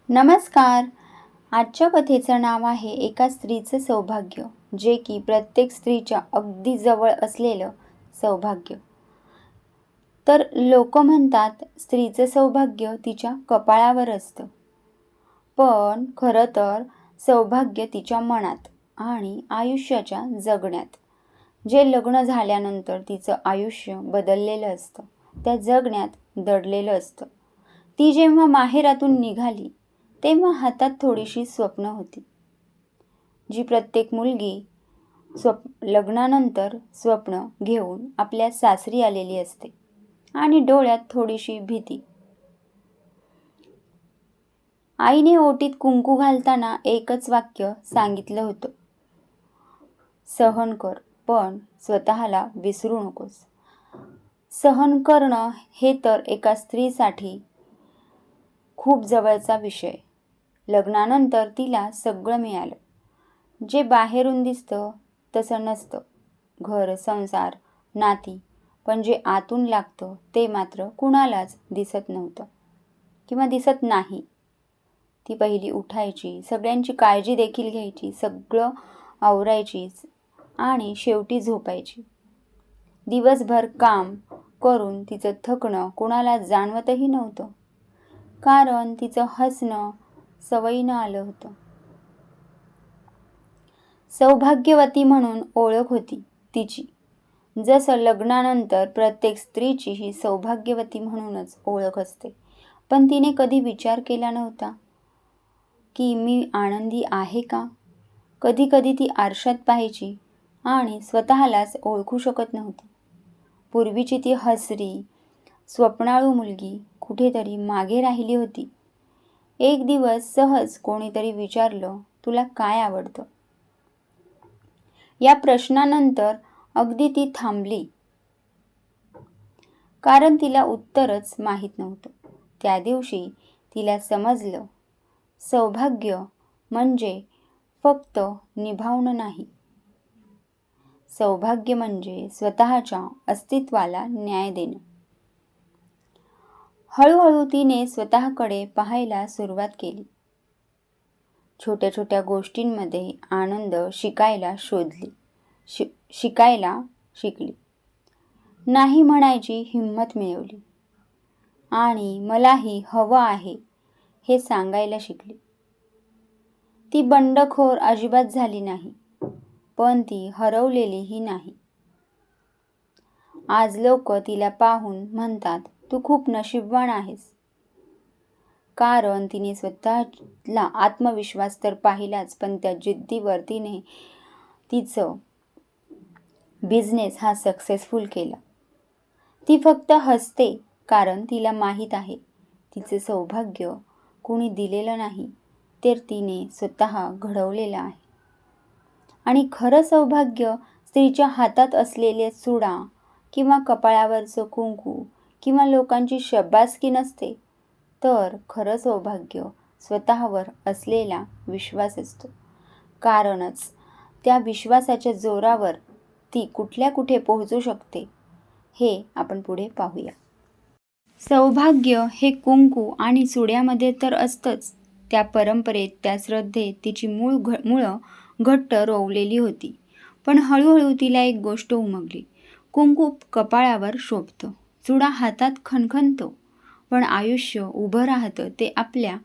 नमस्कार. आजच्या कथेचं नाव आहे एका स्त्रीचं सौभाग्य, जे की प्रत्येक स्त्रीच्या अगदी जवळ असलेलं सौभाग्य. तर लोक म्हणतात स्त्रीचं सौभाग्य तिच्या कपाळावर असतं, पण खरं तर सौभाग्य तिच्या मनात आणि आयुष्याच्या जगण्यात. जे लग्न झाल्यानंतर तिचं आयुष्य बदललेलं असतं, त्या जगण्यात दडलेलं असतं. ती जेव्हा माहेरातून निघाली तेव्हा हातात थोडीशी स्वप्न होती, जी प्रत्येक मुलगी लग्नानंतर स्वप्न घेऊन आपल्या सासरी आलेली असते. आणि डोळ्यात थोडीशी भीती. आईने ओटीत कुंकू घालताना एकच वाक्य सांगितलं होतं, सहन कर, पण स्वतःला विसरू नकोस. सहन करणं हे तर एका स्त्रीसाठी खूप जवळचा विषय. लग्नानंतर तिला सगळं मिळालं. जे बाहेरून दिसतं तसं नसतं, घर, संसार, नाती. पण जे आतून लागतं ते मात्र कुणालाच दिसत नव्हतं किंवा दिसत नाही. ती पहिली उठायची, सगळ्यांची काळजी देखील घ्यायची, सगळं आवरायची आणि शेवटी झोपायची. दिवसभर काम करून तिचं थकणं कुणाला जाणवतही नव्हतं, कारण तिचं हसणं सवयीनं आलं होतं. सौभाग्यवती म्हणून ओळख होती तिची. जसं लग्नानंतर प्रत्येक स्त्रीची ही सौभाग्यवती म्हणूनच ओळख असते. पण तिने कधी विचार केला नव्हता की मी आनंदी आहे का? कधी कधी ती आरशात पाहायची आणि स्वतःलाच ओळखू शकत नव्हती. पूर्वीची ती हसरी, स्वप्नाळू मुलगी कुठेतरी मागे राहिली होती. एक दिवस सहज कोणीतरी विचारलं, तुला काय आवडतं? या प्रश्नानंतर अगदी ती थांबली, कारण तिला उत्तरच माहीत नव्हतं. त्या दिवशी तिला समजलं, सौभाग्य म्हणजे फक्त निभावणं नाही. सौभाग्य म्हणजे स्वतःच्या अस्तित्वाला न्याय देणं. हळूहळू तिने स्वतःकडे पाहायला सुरुवात केली. छोट्या छोट्या गोष्टींमध्ये आनंद शिकायला शिकली. नाही म्हणायची हिंमत मिळवली आणि मलाही हवं आहे हे सांगायला शिकली. ती बंडखोर अजिबात झाली नाही, पण ती हरवलेलीही नाही. आज लोक तिला पाहून म्हणतात, तू खूप नशीबवान आहेस. कारण तिने स्वतःला आत्मविश्वास तर पाहिलाच, पण त्या जिद्दीवर तिने तिचं बिझनेस हा सक्सेसफुल केला. ती फक्त हसते कारण तिला माहीत आहे तिचं सौभाग्य कोणी दिलेलं नाही, तर तिने स्वतः घडवलेलं आहे. आणि खरं सौभाग्य स्त्रीच्या हातात असलेले चुडा किंवा कपाळावरचं कुंकू किंवा लोकांची शाबासकी नसते, तर खरं सौभाग्य स्वतःवर असलेला विश्वास असतो. कारणच त्या विश्वासाच्या जोरावर ती कुठल्या कुठे पोहोचू शकते हे आपण पुढे पाहूया. सौभाग्य हे कुंकू आणि चुड्यामध्ये तर असतंच. त्या परंपरेत, त्या श्रद्धेत तिची मुळं घट्ट रोवलेली होती. पण हळूहळू तिला एक गोष्ट उमगली. कुंकू कपाळावर शोभतं, चुडा हातात खणखणतो, पण आयुष्य उभं राहतं ते आपल्या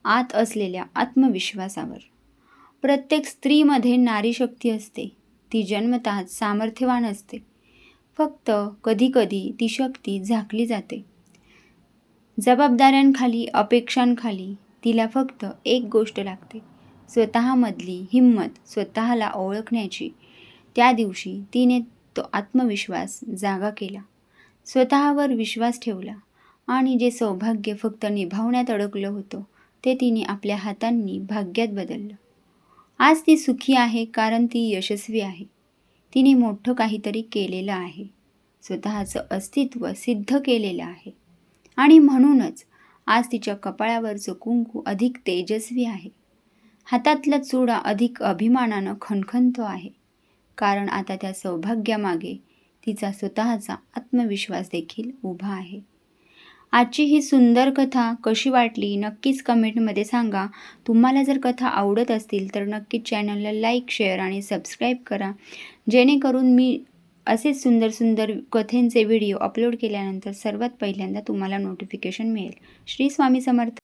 आत असलेल्या आत्मविश्वासावर. प्रत्येक स्त्रीमध्ये नारीशक्ती असते. ती जन्मतःच सामर्थ्यवान असते. फक्त कधीकधी ती शक्ती झाकली जाते. जबाबदाऱ्यांखाली, अपेक्षांखाली तिला फक्त एक गोष्ट लागते, स्वतःमधली हिंमत, स्वतःला ओळखण्याची. त्या दिवशी तिने तो आत्मविश्वास जागा केला, स्वतःवर विश्वास ठेवला आणि जे सौभाग्य फक्त निभावण्यात अडकलं होतं ते तिने आपल्या हातांनी भाग्यात बदललं. आज ती सुखी आहे कारण ती यशस्वी आहे. तिने मोठं काहीतरी केलेलं आहे, स्वतःचं अस्तित्व सिद्ध केलेलं आहे. आणि म्हणूनच आज तिच्या कपाळावरचं कुंकू अधिक तेजस्वी आहे. हातातला चुडा अधिक अभिमानानं खणखणतो आहे, कारण आता त्या सौभाग्यामागे तिचा स्वतःचा आत्मविश्वास देखील उभा आहे. आजची ही सुंदर कथा कशी वाटली नक्कीच कमेंटमध्ये सांगा. तुम्हाला जर कथा आवडत असतील तर नक्कीच चॅनलला लाईक, शेअर आणि सबस्क्राईब करा, जेणेकरून मी असेच सुंदर सुंदर कथेंचे व्हिडिओ अपलोड केल्यानंतर सर्वात पहिल्यांदा तुम्हाला नोटिफिकेशन मिळेल. श्री स्वामी समर्थ.